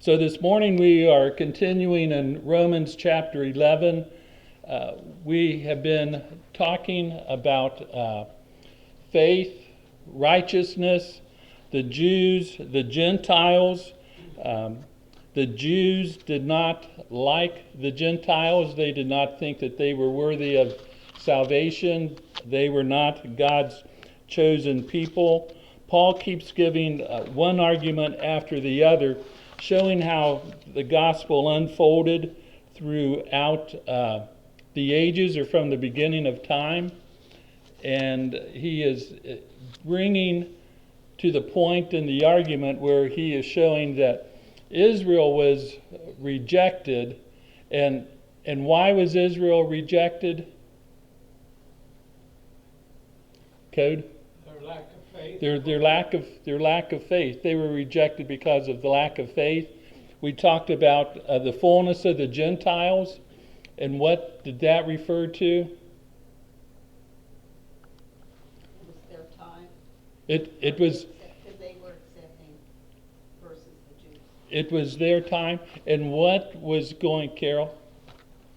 So this morning we are continuing in Romans chapter 11. We have been talking about faith, righteousness, the Jews, the Gentiles. The Jews did not like the Gentiles. They did not think that they were worthy of salvation. They were not God's chosen people. Paul keeps giving one argument after the other, showing how the gospel unfolded throughout the ages or from the beginning of time. And he is bringing to the point in the argument where he is showing that Israel was rejected. And why was Israel rejected? Code? Their lack of faith. Their lack of faith. They were rejected because of the lack of faith. We talked about the fullness of the Gentiles, and what did that refer to? It was their time. It was. Because they were accepting versus the Jews. It was their time, and what was going, Carol?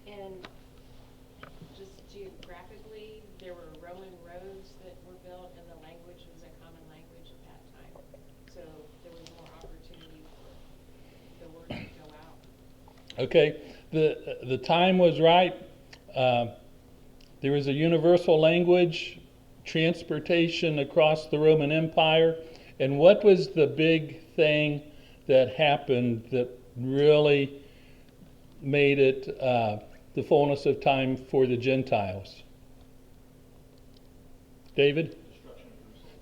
And just geographically, there were Roman roads that were built, and the language was a common language at that time. So there was more opportunity for the word to go out. Okay, the time was right. There was a universal language, transportation across the Roman Empire. And what was the big thing that happened that really made it the fullness of time for the Gentiles? David?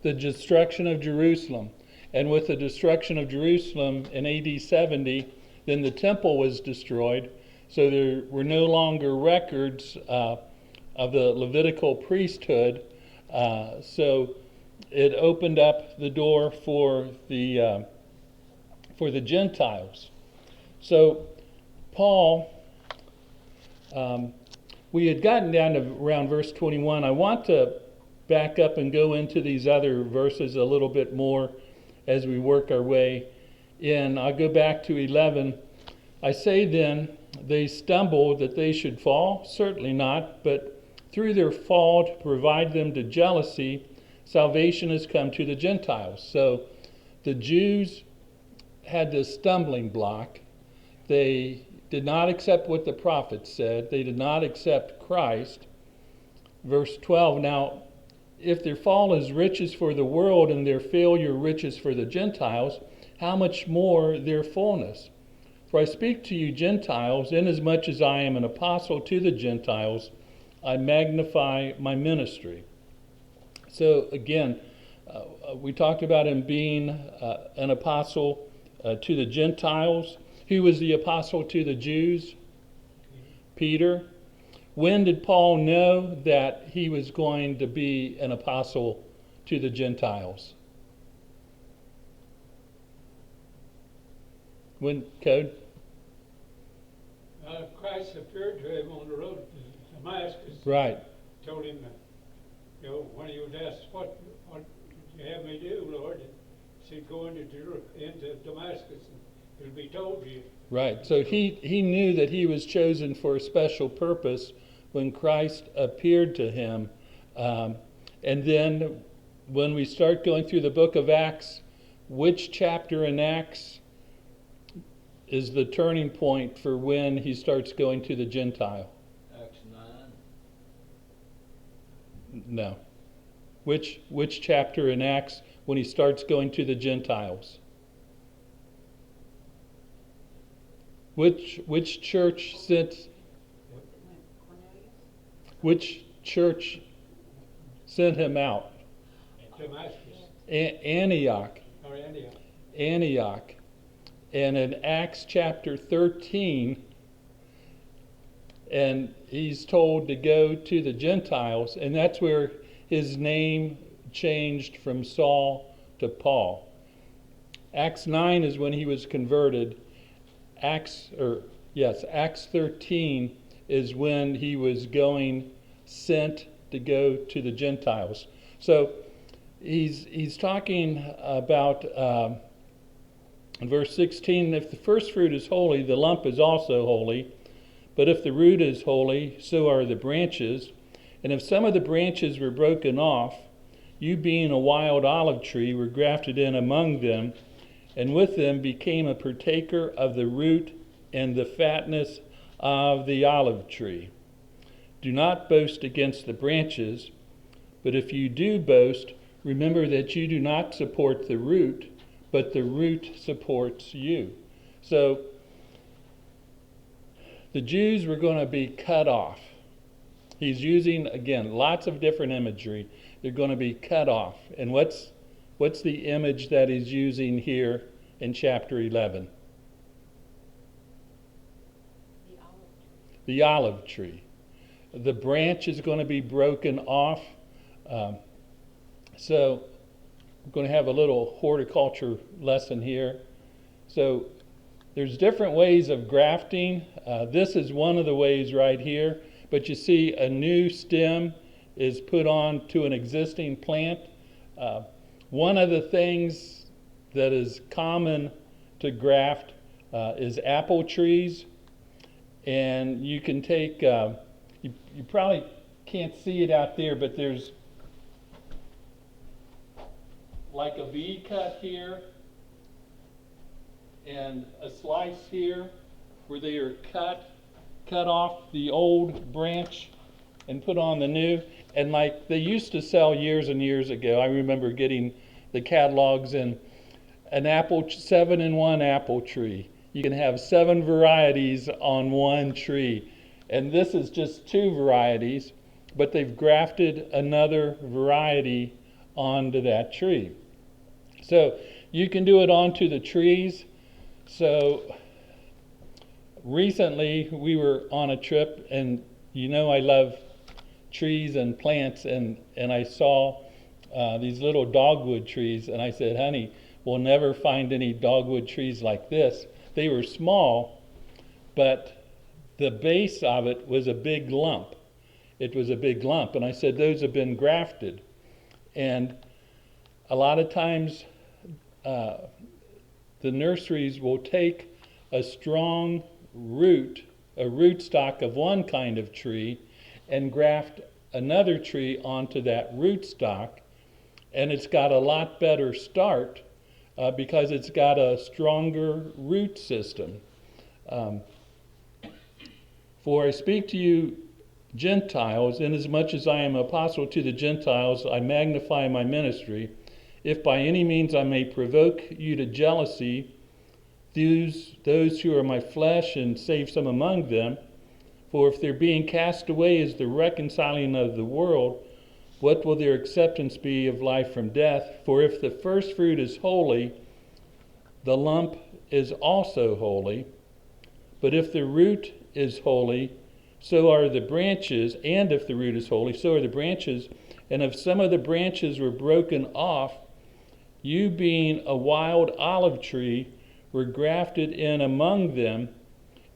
The destruction of Jerusalem. And with the destruction of Jerusalem in AD 70, then the temple was destroyed. So there were no longer records of the Levitical priesthood. So it opened up the door for the Gentiles. So Paul, we had gotten down to around verse 21. I want to back up and go into these other verses a little bit more as we work our way in. I'll go back to 11. I say then, they stumble that they should fall? Certainly not, but through their fall to provide them to jealousy, salvation has come to the Gentiles. So the Jews had this stumbling block. They did not accept what the prophets said. They did not accept Christ. Verse 12, now, if their fall is riches for the world and their failure riches for the Gentiles, how much more their fullness? For I speak to you Gentiles, inasmuch as I am an apostle to the Gentiles, I magnify my ministry. So again, we talked about him being an apostle to the Gentiles. Who was the apostle to the Jews? Peter. When did Paul know that he was going to be an apostle to the Gentiles? When, Code? Christ appeared to him on the road to Damascus. Right. Told him, when he was asked, what did you have me do, Lord? He said, go into Damascus, and it'll be told to you. Right. So he knew that he was chosen for a special purpose when Christ appeared to him. And then when we start going through the book of Acts, which chapter in Acts is the turning point for when he starts going to the Gentile? Acts 9. No. Which chapter in Acts when he starts going to the Gentiles? Which church sent? Which church sent him out? Damascus. Antioch. Or Antioch. Antioch. And in Acts chapter 13, and he's told to go to the Gentiles, and that's where his name changed from Saul to Paul. Acts 9 is when he was converted. Acts 13 is when he was sent to go to the Gentiles. So he's talking about In verse 16, if the first fruit is holy, the lump is also holy. But if the root is holy, so are the branches. And if some of the branches were broken off, you being a wild olive tree were grafted in among them, and with them became a partaker of the root and the fatness of the olive tree. Do not boast against the branches, but if you do boast, remember that you do not support the root, but the root supports you. So the Jews were going to be cut off. He's using, again, lots of different imagery. They're going to be cut off. And what's the image that he's using here in chapter 11? The olive tree. The branch is going to be broken off. So I'm going to have a little horticulture lesson here. So there's different ways of grafting. This is one of the ways right here. But you see a new stem is put on to an existing plant. One of the things that is common to graft is apple trees. And you can take, you probably can't see it out there, but there's like a V cut here and a slice here where they are cut off the old branch and put on the new. And like they used to sell years and years ago, I remember getting the catalogs and an 7-in-1 apple tree. You can have 7 varieties on one tree. And this is just 2 varieties, but they've grafted another variety onto that tree. So you can do it onto the trees. So recently we were on a trip, and you know I love trees and plants, and I saw these little dogwood trees, and I said, honey, we'll never find any dogwood trees like this. They were small, but the base of it was a big lump. It was a big lump, and I said, those have been grafted. And a lot of times the nurseries will take a strong root, a rootstock of one kind of tree, and graft another tree onto that rootstock, and it's got a lot better start because it's got a stronger root system. For I speak to you Gentiles, inasmuch as I am apostle to the Gentiles, I magnify my ministry. If by any means I may provoke you to jealousy, those who are my flesh, and save some among them, for if their being cast away is the reconciling of the world, what will their acceptance be of life from death? For if the first fruit is holy, the lump is also holy. But if the root is holy, so are the branches, and if the root is holy, so are the branches. And if some of the branches were broken off, you being a wild olive tree were grafted in among them,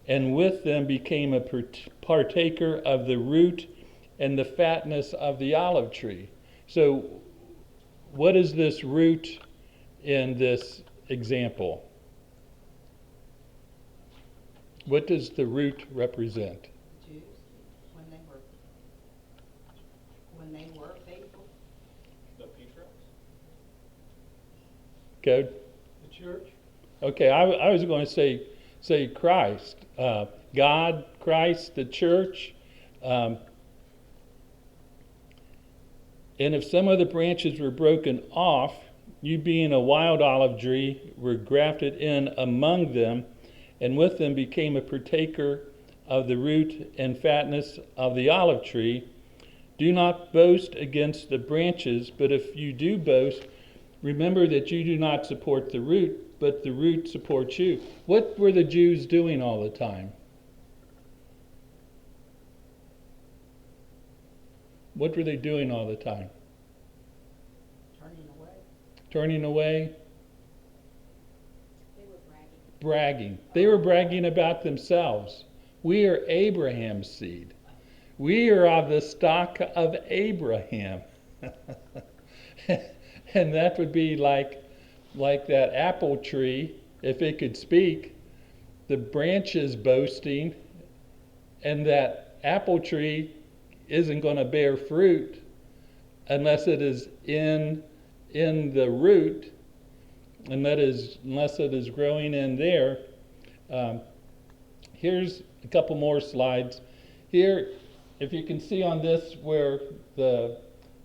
and with them became a partaker of the root and the fatness of the olive tree. So what is this root in this example? What does the root represent? Jews, when they were faithful. The patriarchs? Code? The church? Okay, I was going to say Christ. God, Christ, the church. And if some of the branches were broken off, you being a wild olive tree were grafted in among them, and with them became a partaker of the root and fatness of the olive tree. Do not boast against the branches, but if you do boast, remember that you do not support the root, but the root supports you. What were the Jews doing all the time? What were they doing all the time? Turning away. Turning away? They were bragging. Bragging. They were bragging about themselves. We are Abraham's seed. We are of the stock of Abraham. And that would be like that apple tree if it could speak, the branch is boasting, and that apple tree isn't going to bear fruit unless it is in the root, unless it is growing in there. Here's a couple more slides. Here, if you can see on this where the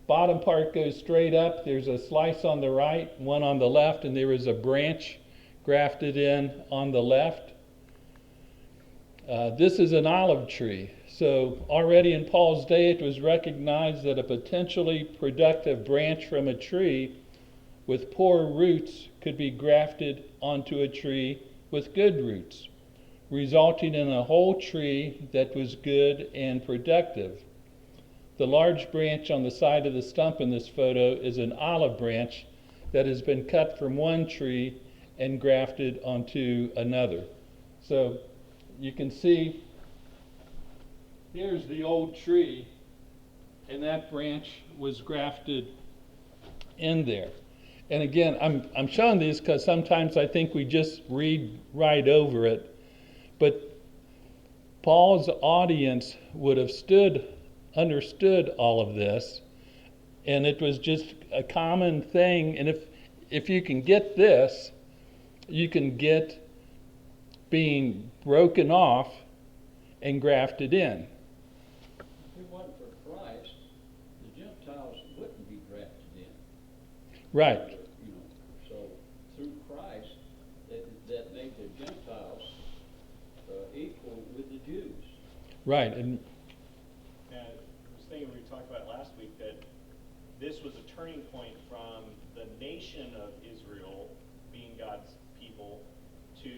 bottom part goes straight up, there's a slice on the right, one on the left, and there is a branch grafted in on the left. This is an olive tree. So already in Paul's day, it was recognized that a potentially productive branch from a tree with poor roots could be grafted onto a tree with good roots, resulting in a whole tree that was good and productive. The large branch on the side of the stump in this photo is an olive branch that has been cut from one tree and grafted onto another. So you can see here's the old tree, and that branch was grafted in there. And again, I'm showing these because sometimes I think we just read right over it. But Paul's audience would have understood all of this, and it was just a common thing. And if you can get this, you can get being broken off and grafted in. If it wasn't for Christ, the Gentiles wouldn't be grafted in. Right. You know, so through Christ, that made the Gentiles equal with the Jews. Right. And And I was thinking, we talked about last week, that this was a turning point from the nation of Israel being God's people to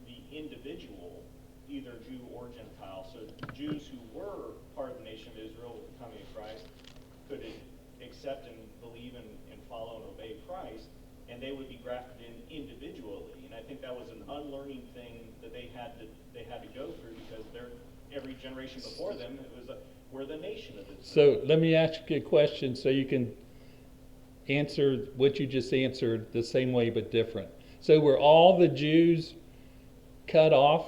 the individual, either Jew or Gentile. So Jews who were part of the nation of Israel with the coming of Christ could accept and believe and follow and obey Christ, and they would be grafted in individually. And I think that was an unlearning thing that they had to go through, because every generation before them, we're the nation of Israel. so let me ask you a question so you can answer what you just answered the same way but different. So were all the Jews cut off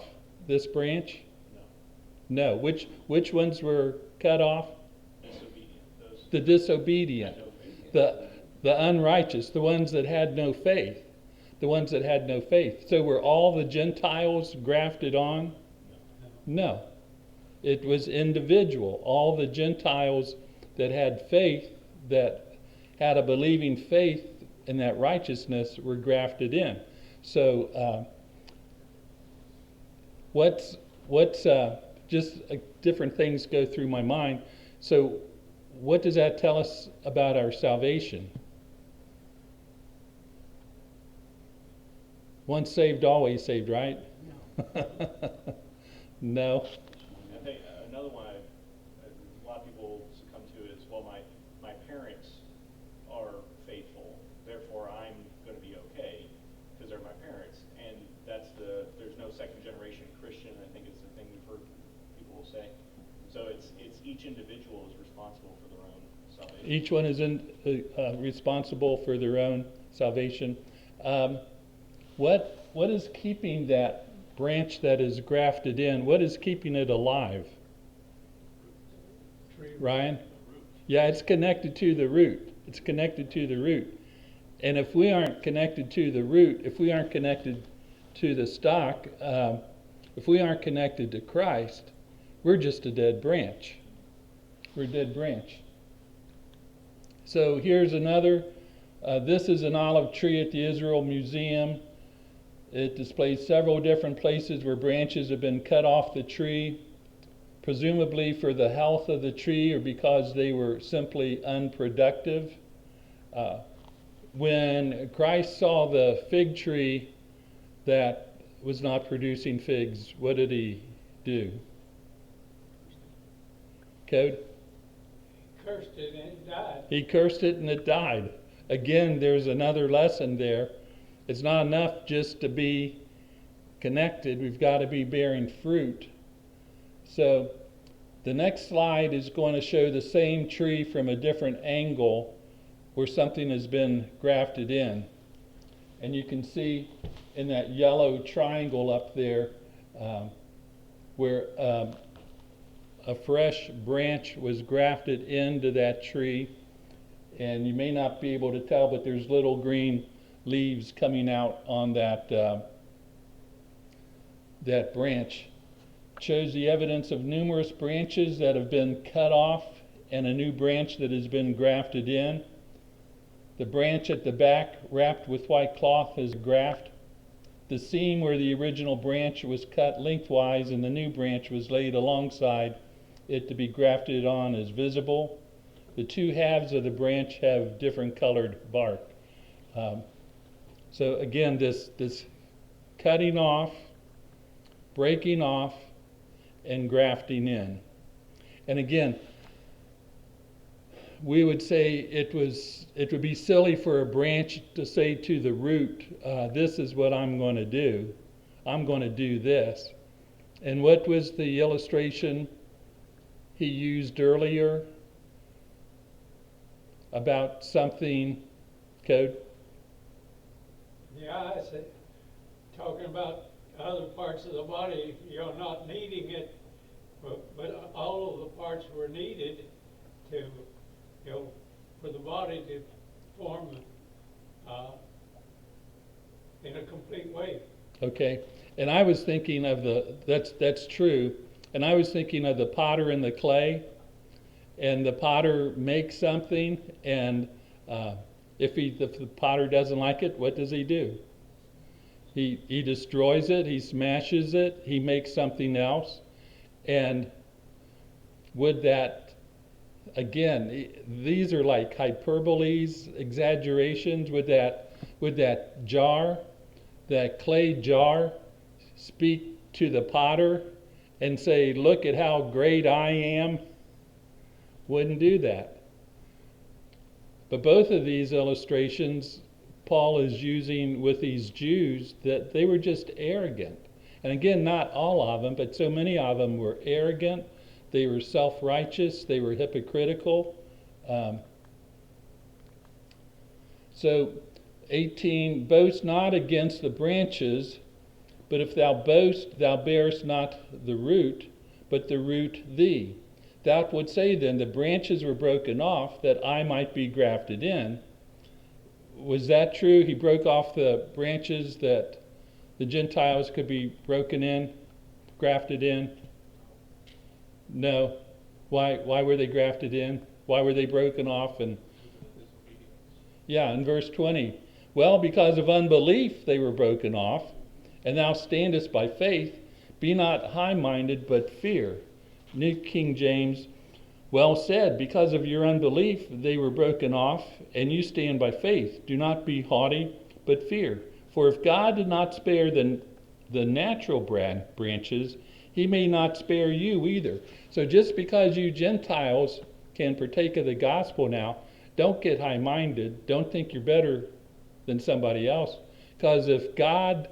this branch? No. No. Which ones were cut off? Disobedient. Those The disobedient, had no faith. the unrighteous, the ones that had no faith. The ones that had no faith. So were all the Gentiles grafted on? No. It was individual. All the Gentiles that had faith, that had a believing faith in that righteousness, were grafted in. So what's just different things go through my mind. So what does that tell us about our salvation? Once saved, always saved, right? No. I think another one a lot of people succumb to is, well, my parents are faithful, therefore I'm going to be okay because they're my parents. And there's no second generation Christian, I think is the thing we've heard people will say. So it's each individual is responsible for their own salvation. Each one is responsible for their own salvation. What is keeping that branch that is grafted in? What is keeping it alive? Tree. Ryan? Yeah, it's connected to the root. It's connected to the root. And if we aren't connected to the root, if we aren't connected to the stock, if we aren't connected to Christ, we're just a dead branch. We're a dead branch. So here's another. This is an olive tree at the Israel Museum. It displays several different places where branches have been cut off the tree, presumably for the health of the tree or because they were simply unproductive. When Christ saw the fig tree that was not producing figs, what did he do? Code? Cursed it and it died. He cursed it and it died. Again, there's another lesson there. It's not enough just to be connected. We've got to be bearing fruit. So the next slide is going to show the same tree from a different angle where something has been grafted in. And you can see in that yellow triangle up there where a fresh branch was grafted into that tree. And you may not be able to tell, but there's little green leaves coming out on that that branch. It shows the evidence of numerous branches that have been cut off and a new branch that has been grafted in. The branch at the back, wrapped with white cloth, is a graft. The seam where the original branch was cut lengthwise and the new branch was laid alongside it to be grafted on is visible. The two halves of the branch have different colored bark. So again, this cutting off, breaking off, and grafting in. And again, we would say it would be silly for a branch to say to the root, this is what I'm going to do. I'm going to do this. And what was the illustration he used earlier about something, Code? Yeah, I said, talking about other parts of the body, not needing it, but all of the parts were needed to, for the body to form in a complete way. Okay, and I was thinking of that's true, and I was thinking of the potter and the clay, and the potter makes something, and if the potter doesn't like it, what does he do? He destroys it, he smashes it, he makes something else, and would that, again, these are like hyperboles, exaggerations. Would that jar, that clay jar, speak to the potter and say, look at how great I am? Wouldn't do that. But both of these illustrations Paul is using with these Jews, that they were just arrogant. And again, not all of them, but so many of them were arrogant. They were self-righteous. They were hypocritical. So 18, boast not against the branches, but if thou boast, thou bearest not the root, but the root thee. Thou would say then, the branches were broken off that I might be grafted in. Was that true? He broke off the branches that the Gentiles could be broken in, grafted in? No. Why were they grafted in? Why were they broken off? And yeah, in verse 20. Well, because of unbelief they were broken off, and thou standest by faith. Be not high-minded, but fear. New King James, well said, because of your unbelief they were broken off, and you stand by faith. Do not be haughty, but fear. For if God did not spare the natural branches, he may not spare you either. So just because you Gentiles can partake of the gospel now, don't get high-minded. Don't think you're better than somebody else. Because if God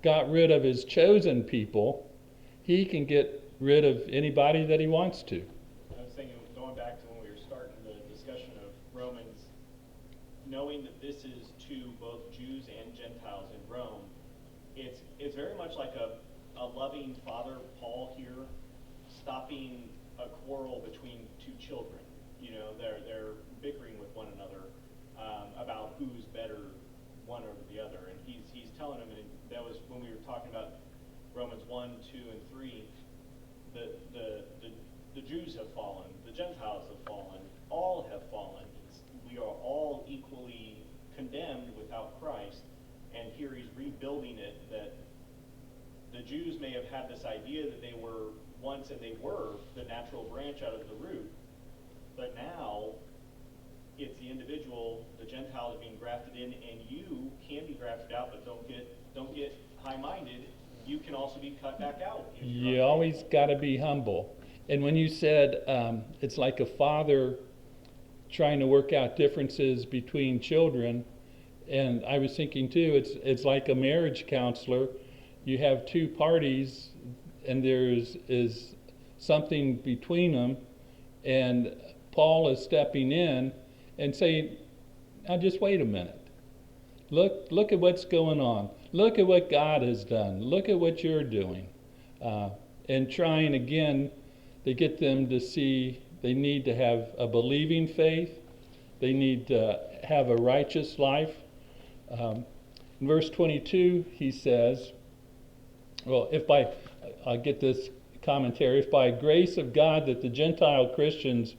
got rid of his chosen people, he can get rid of anybody that he wants to. I was thinking, going back to when we were starting the discussion of Romans, knowing that this is to both Jews and Gentiles in Rome, it's very much like a loving father, Paul here, stopping a quarrel between two children. They're bickering with one another about who's better, one over the other, and he's telling them, and that was when we were talking about Romans 1, 2, and 3. The Jews have fallen, the Gentiles have fallen, all have fallen. We are all equally condemned without Christ, and here he's rebuilding it, that the Jews may have had this idea that they were once, and they were, the natural branch out of the root, but now it's the individual, the Gentile, being grafted in, and you can be grafted out, but don't get high-minded. You can also be cut back out. You always got to be humble. And when you said it's like a father trying to work out differences between children, and I was thinking too, it's like a marriage counselor. You have two parties, and there is something between them, and Paul is stepping in and saying, now just wait a minute. Look at what's going on. Look at what God has done. Look at what you're doing. And trying again to get them to see they need to have a believing faith. They need to have a righteous life. In verse 22, he says, well, I'll get this commentary, if by grace of God that the Gentile Christians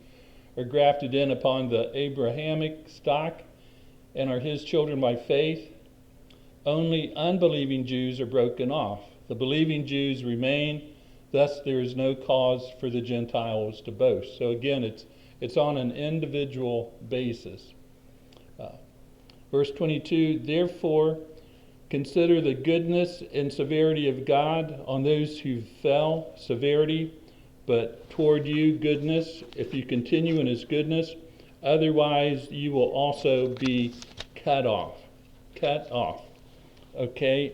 are grafted in upon the Abrahamic stock and are his children by faith, only unbelieving Jews are broken off. The believing Jews remain, thus there is no cause for the Gentiles to boast. So again, it's on an individual basis. Verse 22, therefore consider the goodness and severity of God on those who fell, severity, but toward you goodness, if you continue in his goodness, otherwise you will also be cut off. Cut off. Okay.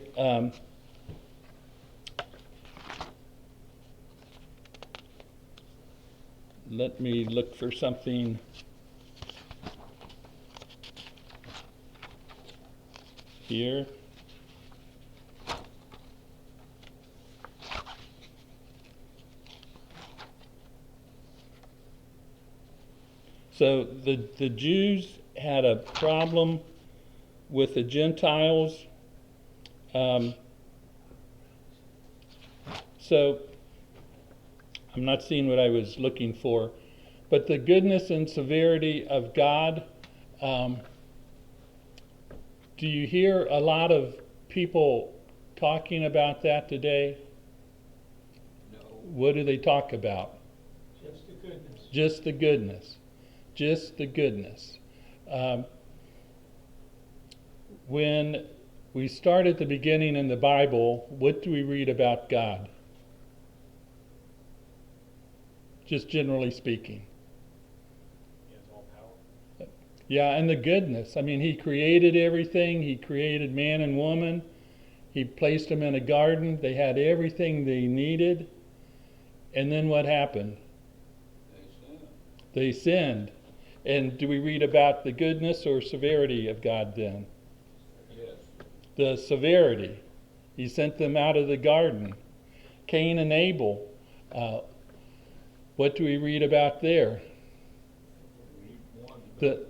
Let me look for something here. So the Jews had a problem with the Gentiles. So I'm not seeing what I was looking for, but the goodness and severity of God. Do you hear a lot of people talking about that today? No. What do they talk about? Just the goodness. Just the goodness. Just the goodness. When we start at the beginning in the Bible, what do we read about God? Just generally speaking. He has all power. Yeah, and the goodness. I mean, he created everything. He created man and woman. He placed them in a garden. They had everything they needed. And then what happened? They sinned. And do we read about the goodness or severity of God then? Yes. The severity. He sent them out of the garden. Cain and Abel. What do we read about there? The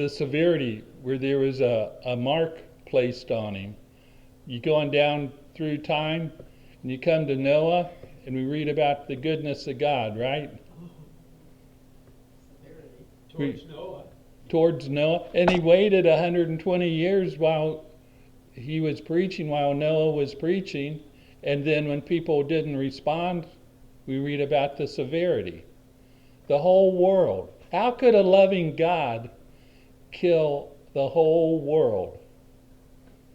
severity, where there was a mark placed on him. You go on down through time, and you come to Noah, and we read about the goodness of God, right? Towards Noah. Towards Noah. And he waited 120 years while he was preaching, while Noah was preaching. And then when people didn't respond, we read about the severity. The whole world. How could a loving God kill the whole world?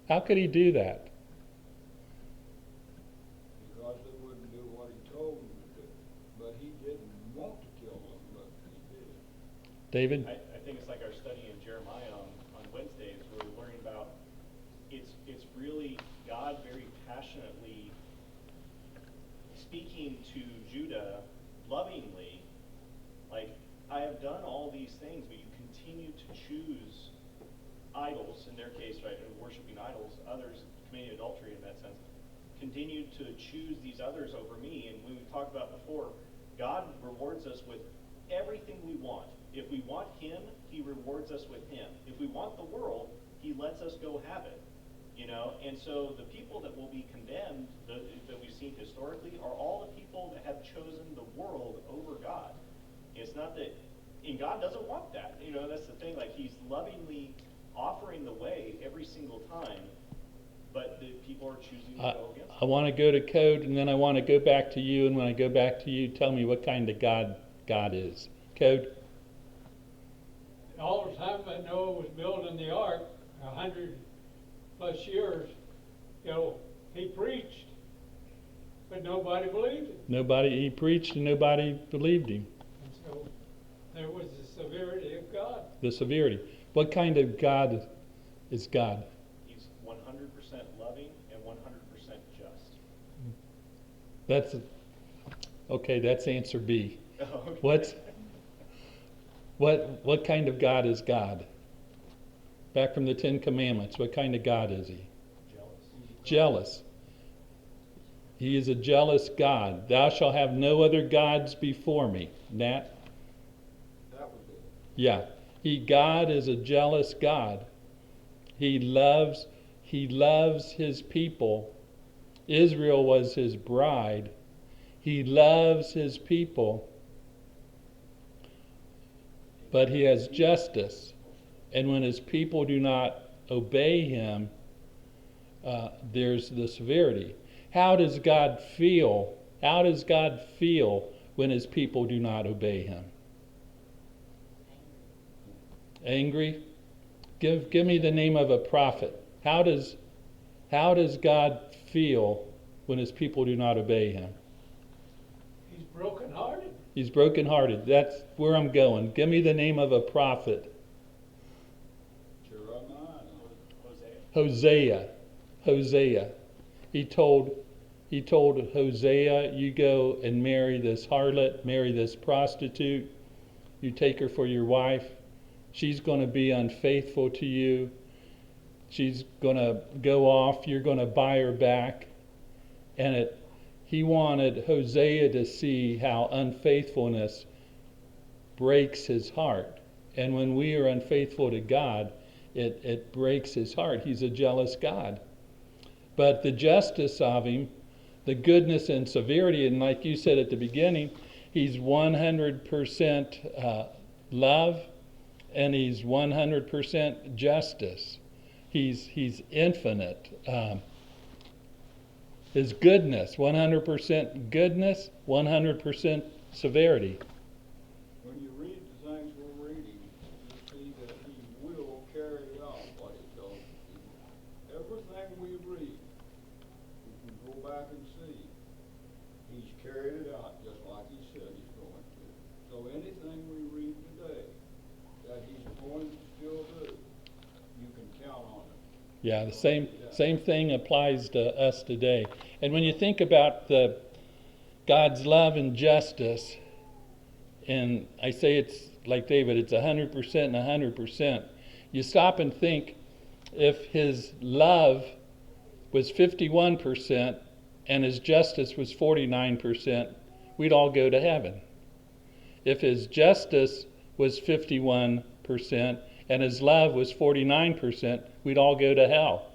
How could he do that? Because they wouldn't do what he told them to do. But he didn't want to kill them, but he did. David? I think it's like our study in Jeremiah on Wednesdays, where we're learning about it's really God very passionately speaking to Judah lovingly, like, I have done all these things, but you continue to choose idols, in their case, right, worshiping idols, others committing adultery in that sense, continue to choose these others over me. And when we talked about before, God rewards us with everything we want. If we want him, he rewards us with him. If we want the world, he lets us go have it. You know, and so the people that will be condemned that we've seen historically are all the people that have chosen the world over God. It's not that, and God doesn't want that. You know, that's the thing. Like, he's lovingly offering the way every single time, but the people are choosing to go against it. I want to go to Code, and then I want to go back to you. And when I go back to you, tell me what kind of God is. Code. All the time that Noah was building the ark, 100+ years, you know, he preached, but nobody believed him. He preached and nobody believed him. And so there was the severity of God. The severity. What kind of God is God? He's 100% loving and 100% just. That's okay. That's answer B. Okay. What kind of God is God? Back from the Ten Commandments. What kind of God is he? Jealous. Jealous. He is a jealous God. Thou shalt have no other gods before me. Nat? That was it. Yeah. God is a jealous God. He loves his people. Israel was his bride. He loves his people. But he has justice. And when his people do not obey him, there's the severity. How does God feel? How does God feel when his people do not obey him? Angry? Give me the name of a prophet. How does God feel when his people do not obey him? He's brokenhearted. He's brokenhearted. That's where I'm going. Give me the name of a prophet. Jeremiah. Hosea. He told Hosea, you go and marry this harlot, marry this prostitute. You take her for your wife. She's going to be unfaithful to you. She's going to go off. You're going to buy her back. And he wanted Hosea to see how unfaithfulness breaks his heart. And when we are unfaithful to God, it breaks his heart. He's a jealous God. But the justice of him, the goodness and severity, and like you said at the beginning, he's 100% love, and he's 100% justice. He's infinite. His goodness, 100% goodness, 100% severity. When you read the things we're reading, you see that he will carry out what he tells us to do. Everything we read, we can go back and see. He's carried it out just like he said he's going to. So anything we read today that he's going to still do, you can count on it. Yeah, the same thing applies to us today. And when you think about God's love and justice, and I say it's like David, it's 100% and 100%. You stop and think, if his love was 51% and his justice was 49%, we'd all go to heaven. If his justice was 51% and his love was 49%, we'd all go to hell.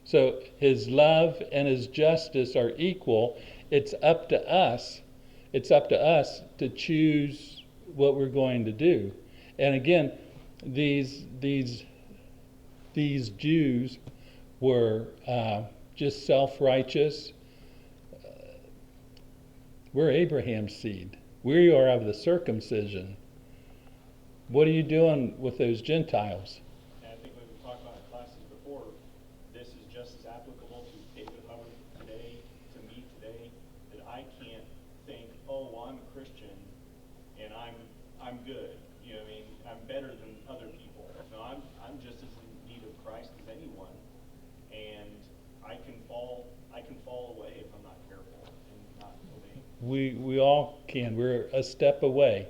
So his love and his justice are equal. It's up to us. It's up to us to choose what we're going to do. And again, these Jews were just self-righteous. We're Abraham's seed. We are of the circumcision. What are you doing with those Gentiles? And I think when we talked about in classes before, this is just as applicable to David Hubbard today, to me today, that I can't think, oh, well, I'm a Christian and I'm good. You know what I mean? I'm better than other people. No, I'm just as in need of Christ as anyone, and I can fall away if I'm not careful and not obeying. We all can. We're a step away,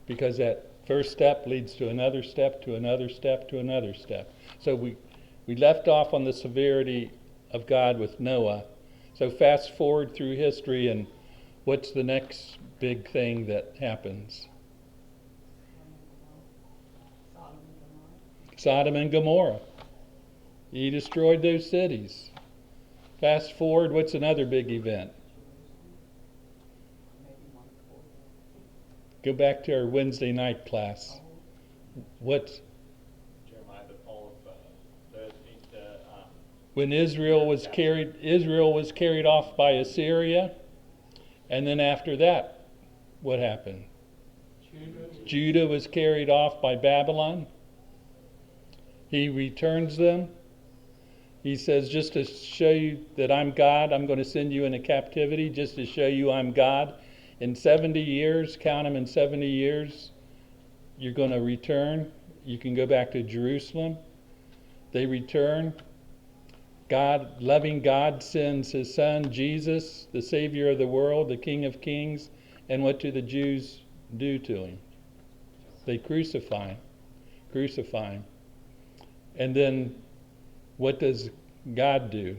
because that first step leads to another step, to another step, to another step. So we left off on the severity of God with Noah. So fast forward through history, and what's the next big thing that happens? Sodom and Gomorrah. He destroyed those cities. Fast forward, what's another big event? Go back to our Wednesday night class. What's Jeremiah, the fall of when Israel was carried off by Assyria, and then after that, what happened? Judah was carried off by Babylon. He returns them. He says, just to show you that I'm God, I'm going to send you into captivity, just to show you I'm God. In 70 years, count them in 70 years, you're going to return. You can go back to Jerusalem. They return. God, loving God, sends his son, Jesus, the Savior of the world, the King of Kings. And what do the Jews do to him? They crucify him. And then what does God do?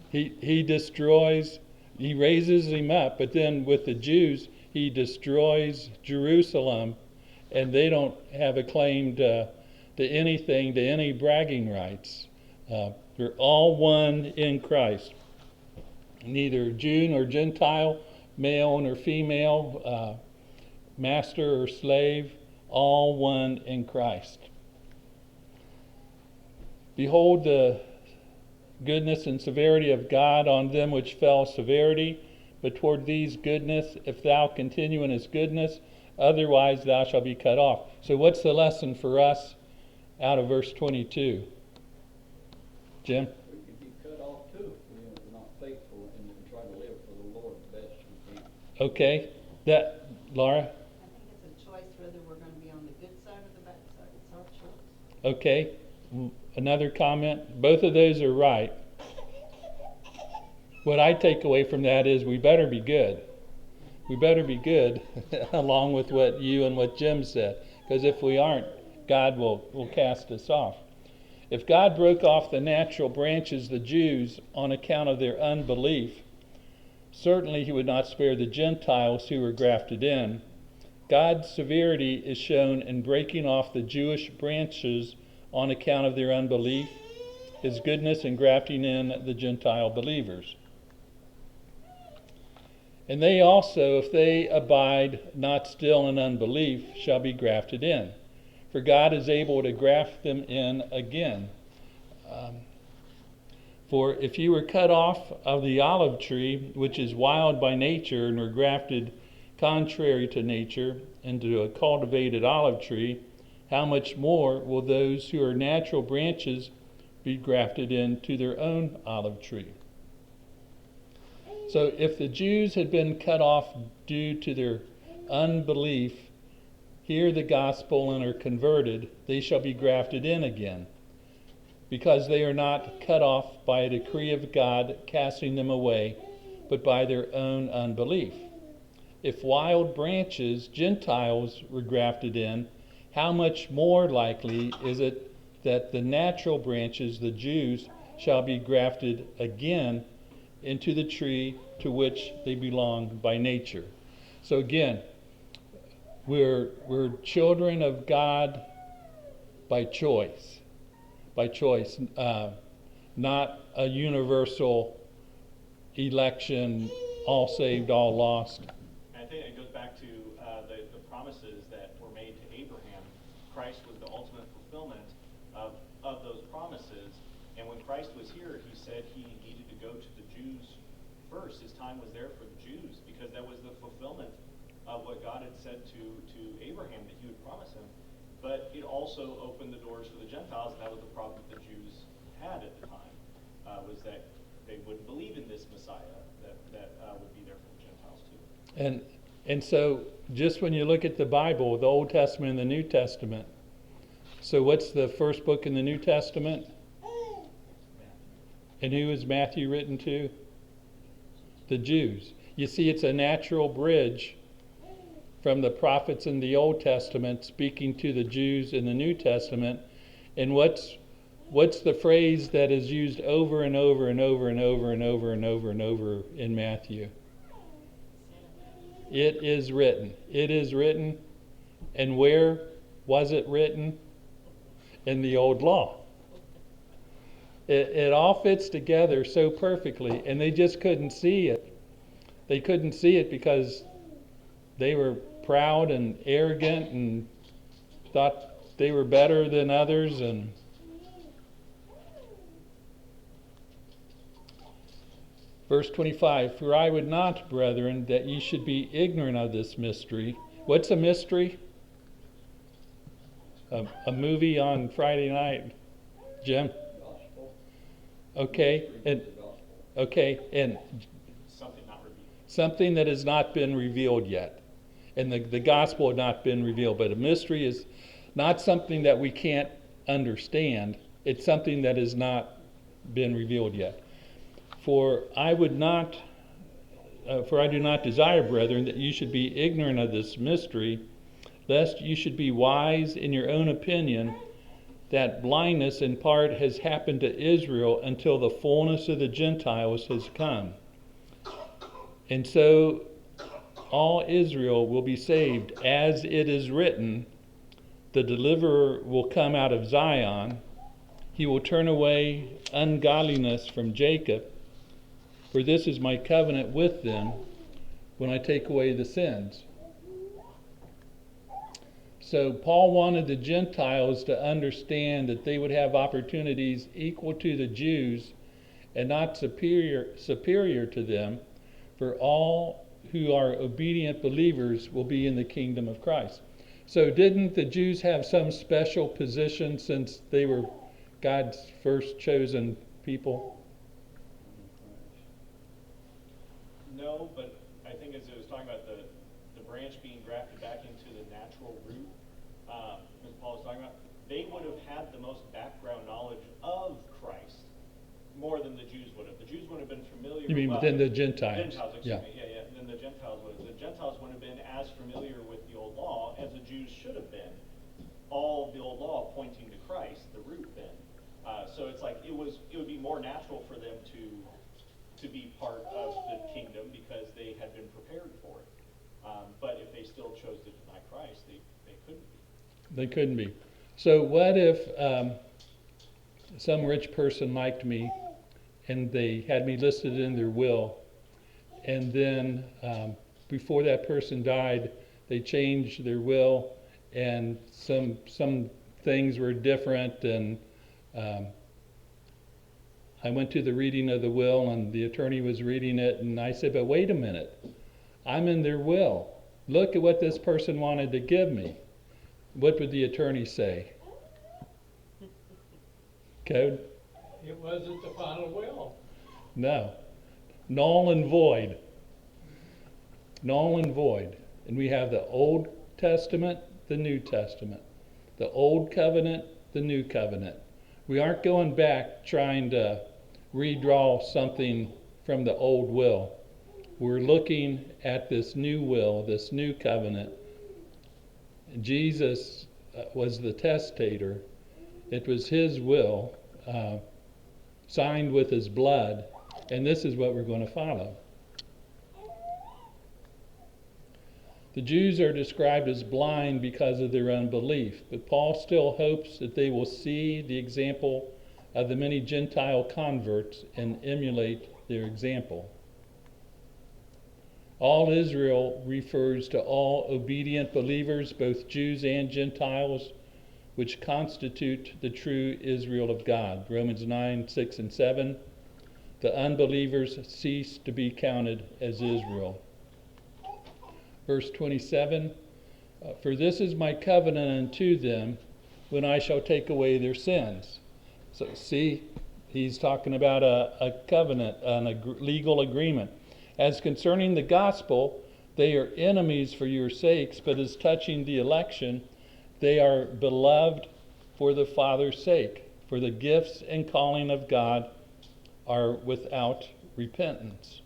He destroys, he raises him up, but then with the Jews, he destroys Jerusalem, and they don't have a claim to anything, to any bragging rights. They're all one in Christ. Neither Jew nor Gentile, male nor female, master or slave, all one in Christ. Behold the goodness and severity of God on them which fell severity, but toward these goodness, if thou continue in his goodness, otherwise thou shalt be cut off. So what's the lesson for us out of verse 22? Jim? We could be cut off too if we're not faithful and try to live for the Lord the best we can. Okay. Laura? I think it's a choice whether we're gonna be on the good side or the bad side. It's our choice. Okay. Another comment? Both of those are right. What I take away from that is we better be good. We better be good, along with what you and what Jim said. Because if we aren't, God will cast us off. If God broke off the natural branches, the Jews, on account of their unbelief, certainly he would not spare the Gentiles who were grafted in. God's severity is shown in breaking off the Jewish branches on account of their unbelief, his goodness in grafting in the Gentile believers. And they also, if they abide not still in unbelief, shall be grafted in. For God is able to graft them in again. For if you were cut off of the olive tree, which is wild by nature, and were grafted contrary to nature into a cultivated olive tree, how much more will those who are natural branches be grafted into their own olive tree? So if the Jews had been cut off due to their unbelief, hear the gospel and are converted, they shall be grafted in again, because they are not cut off by a decree of God casting them away, but by their own unbelief. If wild branches, Gentiles, were grafted in, how much more likely is it that the natural branches, the Jews, shall be grafted again into the tree to which they belong by nature? So again, we're children of God by choice. By choice, not a universal election, all saved, all lost. And I think it goes back to the promises that were made to Abraham. Christ was the ultimate fulfillment of those promises. And when Christ was here, he said he needed to go to the Jews first. His time was there for the Jews, because that was the fulfillment of what God had said to Abraham that he would promise him. But it also opened the doors for the Gentiles, and that was the problem that the Jews had at the time, was that they wouldn't believe in this Messiah that would be there for the Gentiles too. And so just when you look at the Bible, the Old Testament and the New Testament, so what's the first book in the New Testament? And who is Matthew written to? The Jews. You see, it's a natural bridge from the prophets in the Old Testament speaking to the Jews in the New Testament. And what's the phrase that is used over and over and over and over and over and over and over in Matthew? It is written. It is written. And where was it written? In the old law. It all fits together so perfectly, and they just couldn't see it. They couldn't see it because they were proud and arrogant and thought they were better than others. And verse 25, for I would not, brethren, that ye should be ignorant of this mystery. What's a mystery? A movie on Friday night, Jim? Gospel. Okay, and Something not revealed. something that has not been revealed yet. And the gospel had not been revealed. But a mystery is not something that we can't understand. It's something that has not been revealed yet. For I do not desire, brethren, that you should be ignorant of this mystery, lest you should be wise in your own opinion, that blindness in part has happened to Israel until the fullness of the Gentiles has come. And so all Israel will be saved, as it is written, the deliverer will come out of Zion. He will turn away ungodliness from Jacob, for this is my covenant with them when I take away the sins. So Paul wanted the Gentiles to understand that they would have opportunities equal to the Jews and not superior to them, for all who are obedient believers will be in the kingdom of Christ. So didn't the Jews have some special position since they were God's first chosen people? No, but I think as it was talking about the branch being grafted back into the natural root, as Paul was talking about, they would have had the most background knowledge of Christ more than the Jews would have. The Jews would have been familiar. You mean within the Gentiles? Gentiles, excuse me. Yeah. Then the Gentiles would have. The Gentiles would have been as familiar with the old law as the Jews should have been. All of the old law pointing to Christ, the root then. So it's like it would be more natural for them to be part of the kingdom because they had been prepared for it. But if they still chose to deny Christ, they couldn't be. They couldn't be. So what if some rich person liked me and they had me listed in their will, and then before that person died, they changed their will and some things were different, and I went to the reading of the will and the attorney was reading it, and I said, but wait a minute, I'm in their will. Look at what this person wanted to give me. What would the attorney say? Code? It wasn't the final will. No. Null and void. Null and void. And we have the Old Testament, the New Testament. The Old Covenant, the New Covenant. We aren't going back trying to redraw something from the old will. We're looking at this new will, this new covenant. Jesus was the testator. It was his will, signed with his blood, and this is what we're going to follow. The Jews are described as blind because of their unbelief, but Paul still hopes that they will see the example of the many Gentile converts and emulate their example. All Israel refers to all obedient believers, both Jews and Gentiles, which constitute the true Israel of God. Romans 9, 6, and 7. The unbelievers cease to be counted as Israel. Verse 27, for this is my covenant unto them when I shall take away their sins. So see, he's talking about a covenant, legal agreement. As concerning the gospel, they are enemies for your sakes, but as touching the election, they are beloved for the Father's sake. For the gifts and calling of God are without repentance.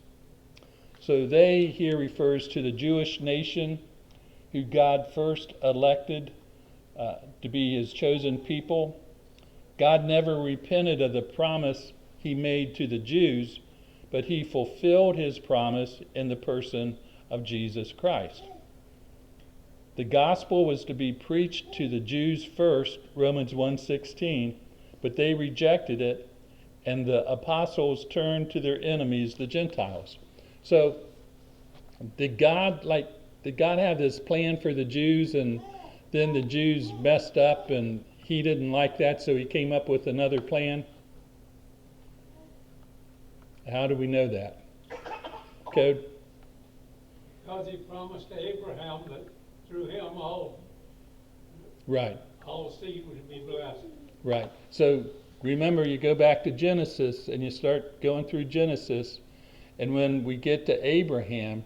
So they here refers to the Jewish nation who God first elected to be his chosen people. God never repented of the promise he made to the Jews, but he fulfilled his promise in the person of Jesus Christ. The gospel was to be preached to the Jews first, Romans 1:16, but they rejected it, and the apostles turned to their enemies, the Gentiles. So did God have this plan for the Jews, and then the Jews messed up and he didn't like that, so he came up with another plan? How do we know that? Code? Because he promised to Abraham that through him all seed would be blessed. Right. So remember, you go back to Genesis and you start going through Genesis, and when we get to Abraham,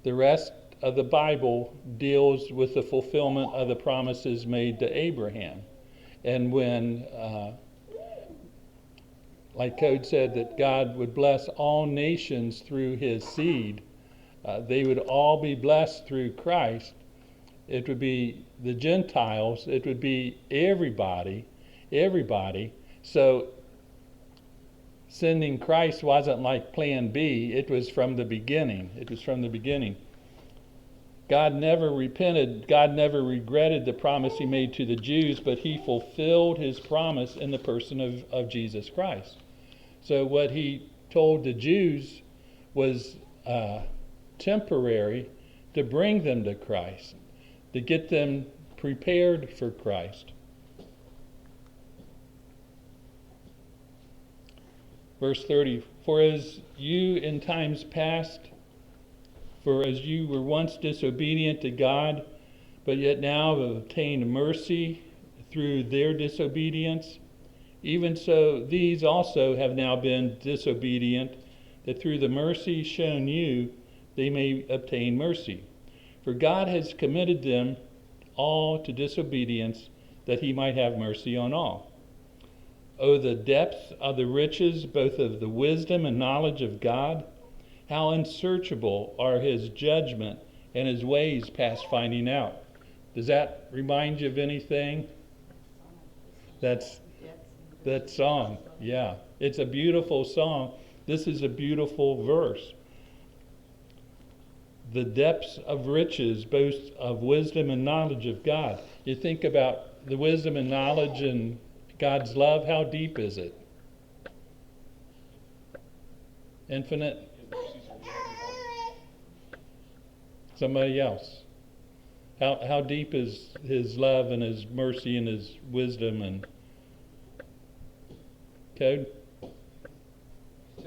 the rest of the Bible deals with the fulfillment of the promises made to Abraham. And when, like Code said, that God would bless all nations through his seed, they would all be blessed through Christ. it would be the Gentiles, it would be everybody. So sending Christ wasn't like plan B, it was from the beginning. God never repented, God never regretted the promise he made to the Jews, but he fulfilled his promise in the person of Jesus Christ. So what he told the Jews was temporary to bring them to Christ, to get them prepared for Christ. Verse 30, for as you were once disobedient to God, but yet now have obtained mercy through their disobedience, even so these also have now been disobedient, that through the mercy shown you they may obtain mercy. For God has committed them all to disobedience, that he might have mercy on all. Oh, the depth of the riches, both of the wisdom and knowledge of God! How unsearchable are his judgment and his ways past finding out. Does that remind you of anything? That's that song. Yeah, it's a beautiful song. This is a beautiful verse. The depths of riches, both of wisdom and knowledge of God. You think about the wisdom and knowledge and God's love, how deep is it? Infinite? Somebody else. How deep is his love and his mercy and his wisdom and Code? It's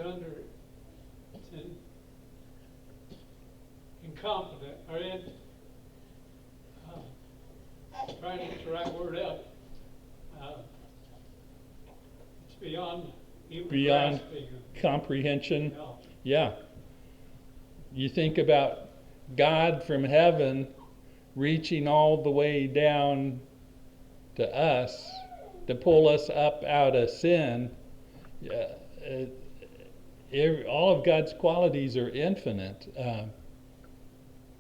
incompetent, or trying to get the right word out. It's beyond even grasping. Comprehension. No. Yeah. You think about God from heaven reaching all the way down to us to pull us up out of sin. All of God's qualities are infinite.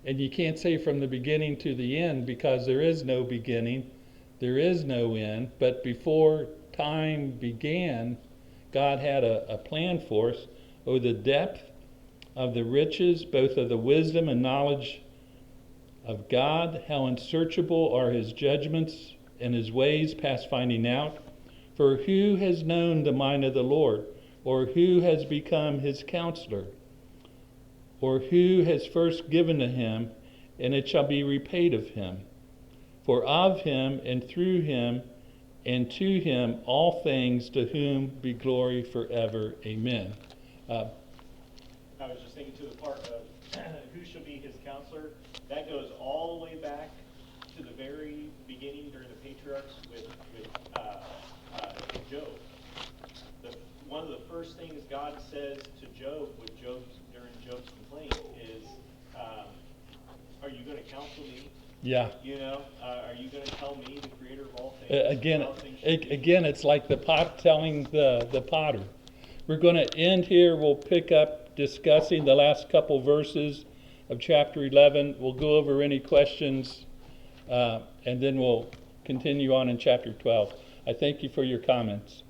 And you can't say from the beginning to the end, because there is no beginning, there is no end. But before time began, God had a plan for us. Oh, the depth of the riches, both of the wisdom and knowledge of God. How unsearchable are his judgments and his ways past finding out. For who has known the mind of the Lord? Or who has become his counselor? Or who has first given to him, and it shall be repaid of him? For of him, and through him, and to him all things, to whom be glory forever. Amen. I was just thinking to the part of who shall be his counselor. That goes all the way back to the very beginning during the patriarchs with Job. One of the first things God says to Job during Job's complaint is, "Are you going to counsel me? Yeah. Are you going to tell me, the creator of all things?" Again, it's like the pot telling the potter. We're going to end here. We'll pick up discussing the last couple verses of chapter 11. We'll go over any questions, and then we'll continue on in chapter 12. I thank you for your comments.